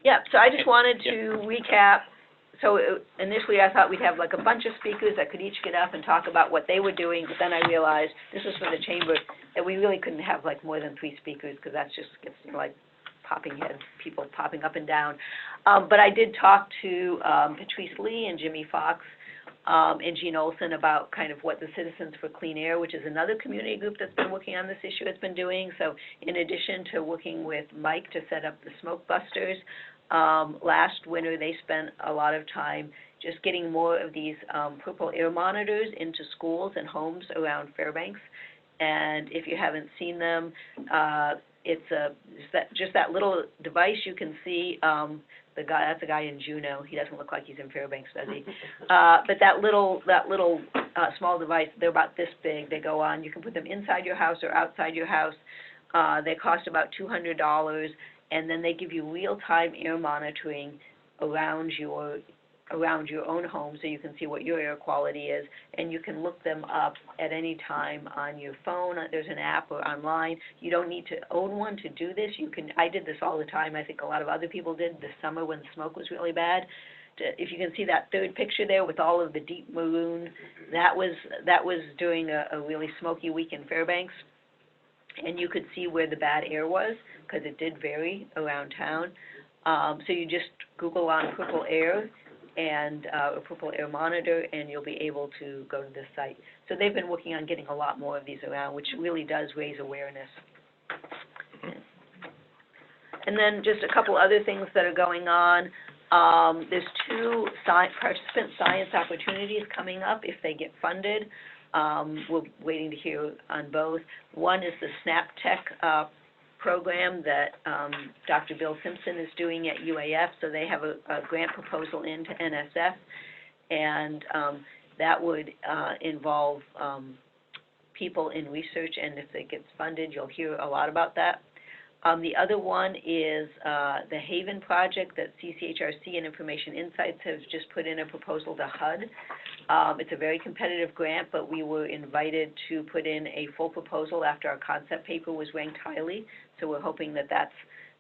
Yeah, so I just wanted to recap. So initially, I thought we'd have like a bunch of speakers that could each get up and talk about what they were doing, but then I realized, this was for the chamber, that we really couldn't have like more than 3 speakers, because that just gets like popping heads, people popping up and down. But I did talk to Patrice Lee and Jimmy Fox and Gene Olson about kind of what the Citizens for Clean Air, which is another community group that's been working on this issue, has been doing. So in addition to working with Mike to set up the smoke busters, last winter they spent a lot of time just getting more of these purple air monitors into schools and homes around Fairbanks. And if you haven't seen them, it's just that little device you can see. That's a guy in Juneau. He doesn't look like he's in Fairbanks, does he? But that little small device, they're about this big. They go on. You can put them inside your house or outside your house. They cost about $200, and then they give you real-time air monitoring around your own home, so you can see what your air quality is, and you can look them up at any time on your phone. There's an app or online. You don't need to own one to do this. I did this all the time. I think a lot of other people did this summer when the smoke was really bad. If you can see that third picture there with all of the deep maroon, that was during a really smoky week in Fairbanks, and you could see where the bad air was, because it did vary around town. So you just Google on purple air and a purple air monitor, and you'll be able to go to this site. So they've been working on getting a lot more of these around, which really does raise awareness. And then just a couple other things that are going on. There's two participant science opportunities coming up if they get funded. We're waiting to hear on both. One is the SnapTech program that Dr. Bill Simpson is doing at UAF. So they have a grant proposal into NSF, and that would involve people in research, and if it gets funded, you'll hear a lot about that. The other one is the Haven project that CCHRC and Information Insights has just put in a proposal to HUD. It's a very competitive grant, but we were invited to put in a full proposal after our concept paper was ranked highly, so we're hoping that that's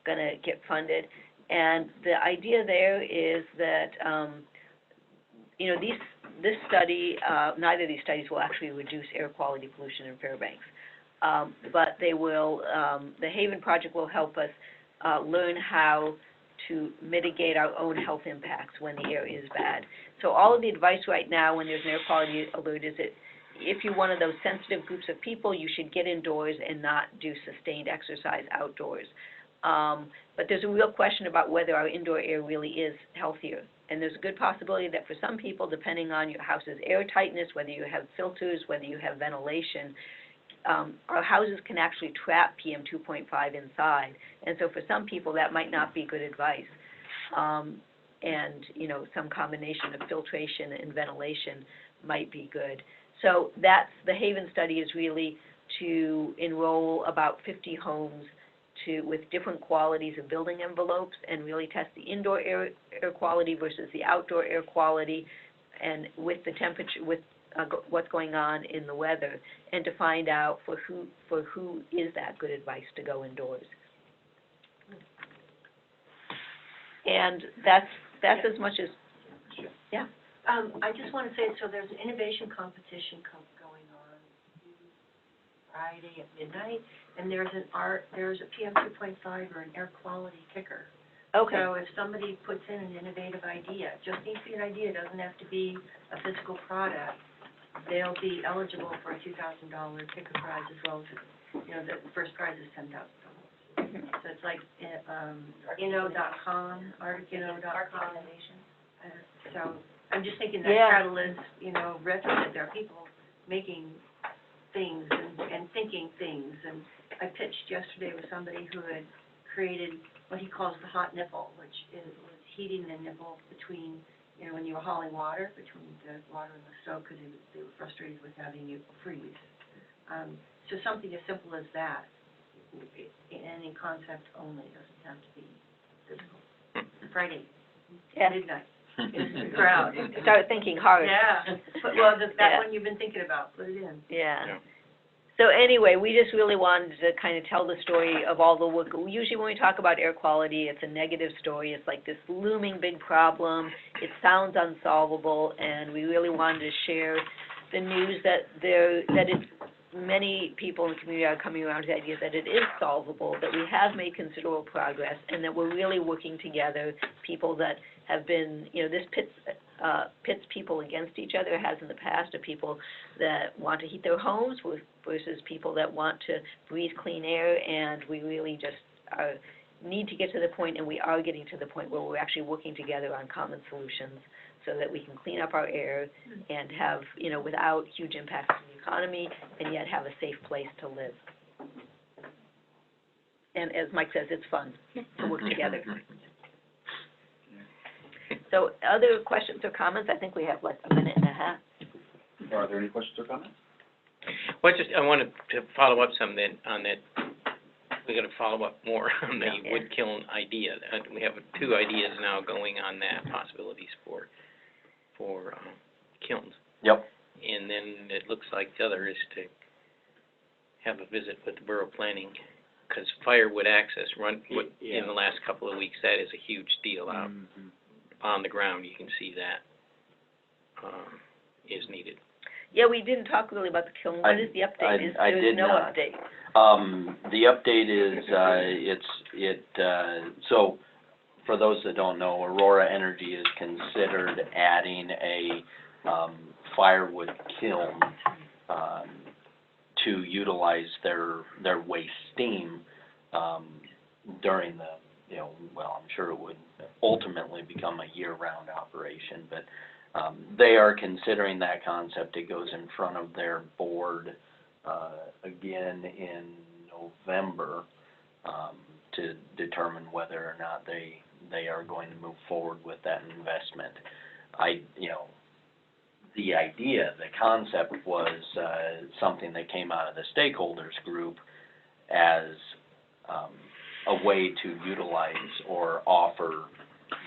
going to get funded. And the idea there is that, this study, neither of these studies will actually reduce air quality pollution in Fairbanks. But they will, the Haven project will help us learn how to mitigate our own health impacts when the air is bad. So all of the advice right now when there's an air quality alert is that if you're one of those sensitive groups of people, you should get indoors and not do sustained exercise outdoors. But there's a real question about whether our indoor air really is healthier. And there's a good possibility that for some people, depending on your house's air tightness, whether you have filters, whether you have ventilation, our houses can actually trap PM 2.5 inside. And so for some people, that might not be good advice. And, some combination of filtration and ventilation might be good. So that's, the Haven study is really to enroll about 50 homes with different qualities of building envelopes and really test the indoor air quality versus the outdoor air quality, and with the temperature, with what's going on in the weather, and to find out for who is that good advice to go indoors. And that's as much as, yeah. I just want to say, so there's an innovation competition going on Friday at midnight, and there's a PM 2.5 or an air quality kicker. Okay. So if somebody puts in an innovative idea, it just needs to be an idea, it doesn't have to be a physical product, they'll be eligible for a $2,000 kicker prize as well as, the first prize is $10,000. So it's like, inno.com, arcino.com. So I'm just thinking that catalyst, retrofit, there are people making things and thinking things. And I pitched yesterday with somebody who had created what he calls the hot nipple, was heating the nipple between, when you were hauling water, between the water and the stove, because they were frustrated with having it freeze. So something as simple as that, and in concept only, doesn't have to be physical. Friday, midnight. Crowd. Start thinking hard. Yeah. That one you've been thinking about, put it in. Yeah. So anyway, we just really wanted to kind of tell the story of all the work. Usually when we talk about air quality, it's a negative story. It's like this looming big problem. It sounds unsolvable, and we really wanted to share the news that many people in the community are coming around to the idea that it is solvable, that we have made considerable progress, and that we're really working together, people that have been, this pits people against each other, has in the past, of people that want to heat their homes versus people that want to breathe clean air, and we really just need to get to the point, and we are getting to the point where we're actually working together on common solutions so that we can clean up our air and have, without huge impacts on the economy, and yet have a safe place to live. And as Mike says, it's fun to work together. So other questions or comments? I think we have like a minute and a half. Are there any questions or comments? Well, I wanted to follow up some on that. We got to follow up more on the wood kiln idea. We have 2 ideas now going on that, possibilities for kilns. Yep. And then it looks like the other is to have a visit with the borough planning, because firewood access in the last couple of weeks, that is a huge deal out on the ground. You can see that is needed. Yeah, we didn't talk really about the kiln. What is the update? There's no update. The update is, so for those that don't know, Aurora Energy is considered adding a firewood kiln to utilize their waste steam during the, I'm sure it would ultimately become a year-round operation, but they are considering that concept. It goes in front of their board again in November to determine whether or not they are going to move forward with that investment. The idea, the concept was something that came out of the stakeholders group as a way to utilize or offer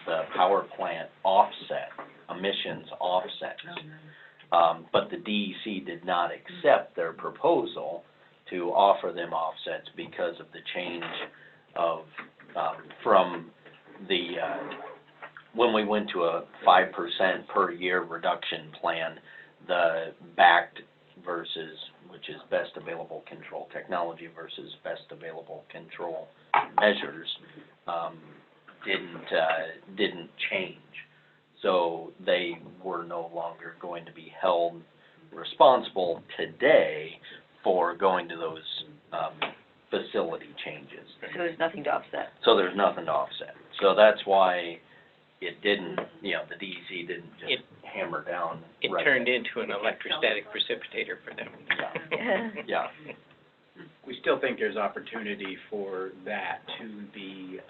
the power plant offset, emissions offsets. But the DEC did not accept their proposal to offer them offsets because of the change of, from the, when we went to a 5% per year reduction plan, the backed versus, which is best available control technology versus best available control measures, didn't change. So they were no longer going to be held responsible today for going to those facility changes. So there's nothing to offset. So there's nothing to offset. So that's why it didn't, the DEC didn't just hammer down. It turned into an electrostatic precipitator for them. Yeah. We still think there's opportunity for that to be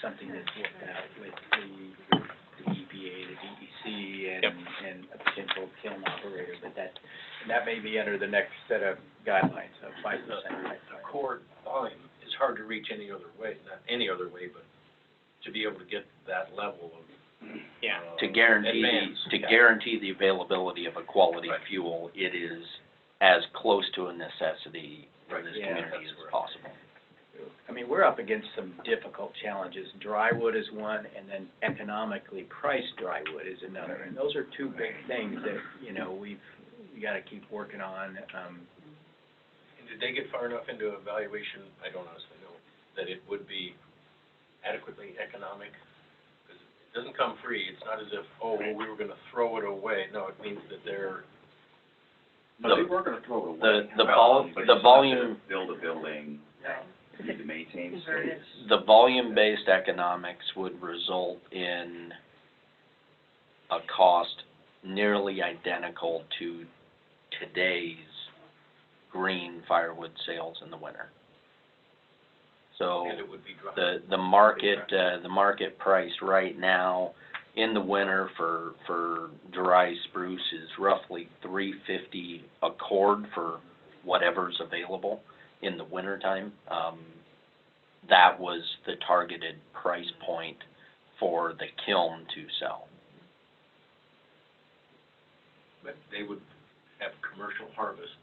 something that's worked out with the EPA, the DEC, and a potential kiln operator, but that may be under the next set of guidelines of 5%. The core volume is hard to reach any other way, not any other way, but to be able to get that level of To guarantee advance. guarantee the availability of a quality fuel, it is as close to a necessity for this community as possible. I mean, we're up against some difficult challenges. Drywood is one, and then economically priced drywood is another. And those are two big things that, we got to keep working on. And did they get far enough into evaluation, I don't honestly know, that it would be adequately economic? Because it doesn't come free. It's not as if, we were going to throw it away. No, it means that they're... But they were gonna throw it away. The But volume, build a building, need to maintain space. the volume-based economics would result in a cost nearly identical to today's green firewood sales in the winter. So And it would be dry. the market price right now in the winter for dry spruce is roughly $3.50 a cord for whatever's available in the wintertime. That was the targeted price point for the kiln to sell. But they would have commercial harvest,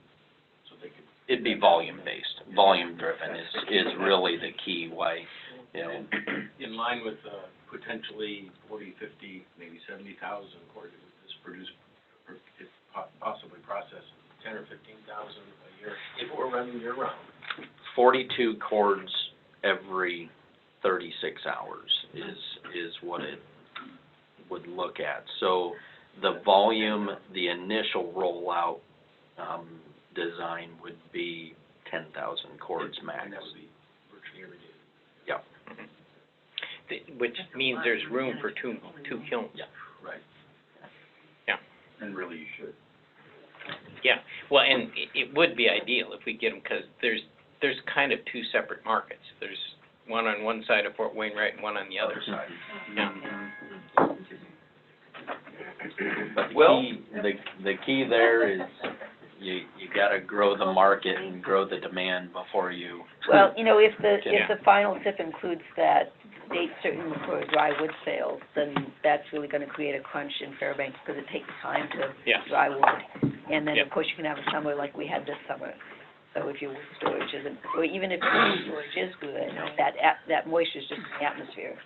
so they could... It'd be volume-based, volume-driven is really the key why, In line with potentially 40, 50, maybe 70,000 cords that this produce, or if possibly process 10 or 15,000 a year, if we're running year-round. 42 cords every 36 hours is what it would look at. So the volume, the initial rollout design would be 10,000 cords max. And that would be virtually every day. Yeah. Which means there's room for two kilns. Yeah. Right. And really you should. Yeah, well, and it would be ideal if we get them, because there's kind of two separate markets. There's one on one side of Fort Wainwright and one on the other side. Yeah. But Well- the key there is you gotta grow the market and grow the demand before you. Well, if the final SIP includes that date certain for dry wood sales, then that's really gonna create a crunch in Fairbanks, because it takes time to dry wood. And then, of course, you can have a summer like we had this summer. So if your wood storage isn't, or even if your wood storage is good, that moisture's just in the atmosphere.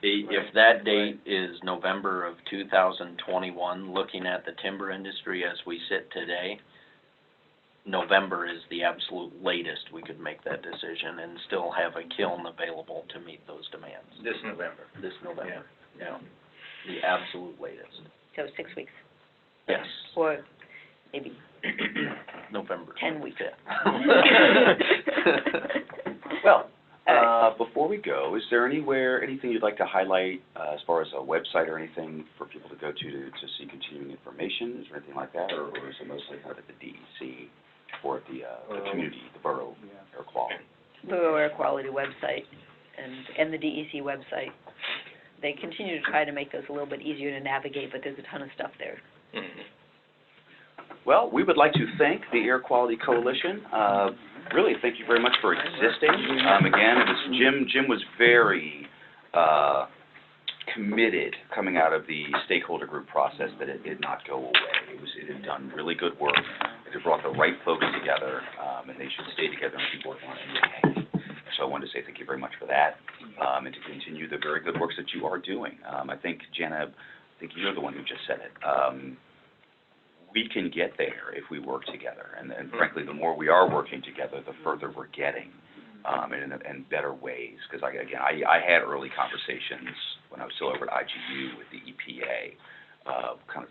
If that date is November of 2021, looking at the timber industry as we sit today, November is the absolute latest we could make that decision and still have a kiln available to meet those demands. This November. This November, yeah. The absolute latest. So 6 weeks, Yes, or maybe November 10 weeks. Well, Before we go, is there anything you'd like to highlight, as far as a website or anything for people to go to see continuing information? Is there anything like that, or is it mostly kind of at the DEC or at the community, the borough air quality? Borough Air Quality website and the DEC website. They continue to try to make those a little bit easier to navigate, but there's a ton of stuff there. Well, we would like to thank the Air Quality Coalition. Really, thank you very much for existing. Again, it was Jim was very committed coming out of the stakeholder group process that it did not go away. It had done really good work. It had brought the right folks together, and they should stay together and keep working on it. So I wanted to say thank you very much for that, and to continue the very good works that you are doing. I think, Jana, you're the one who just said it. We can get there if we work together, and frankly, the more we are working together, the further we're getting, in better ways. Because I had early conversations when I was still over at IGU with the EPA, kind of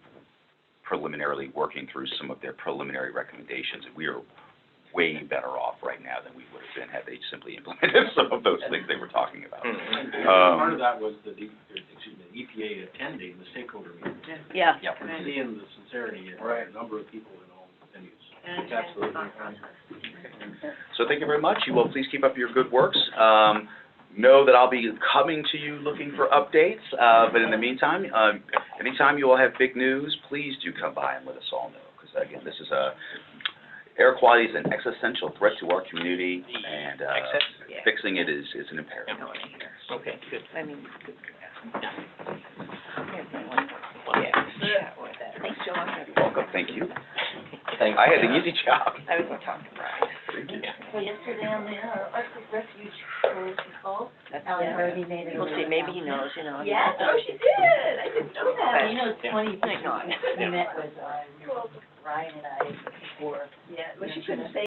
preliminarily working through some of their preliminary recommendations, and we are way better off right now than we would have been had they simply implemented some of those things they were talking about. Part of that was the EPA attending the stakeholder meeting. Yeah. Yep. And seeing the sincerity and a number of people in all venues. And It's absolutely So thank you very much. You will please keep up your good works. Know that I'll be coming to you looking for updates, but in the meantime, anytime you all have big news, please do come by and let us all know. Because again, this is air quality is an existential threat to our community, and fixing it is an imperative. Okay, good. I mean, good. Thanks, Schumacher. Welcome, thank you. Thank I had the easy job. I was talking to Brian. Thank you. Well, yesterday on the Arctic Refuge Coalition call, That's, Ellen yeah. Hardy made a. We'll see, maybe he knows, you know. Yes, oh, she did, I didn't know that. You know, it's Yeah. funny, Might not. we met with, Ryan and I before. Yeah, well, she shouldn't say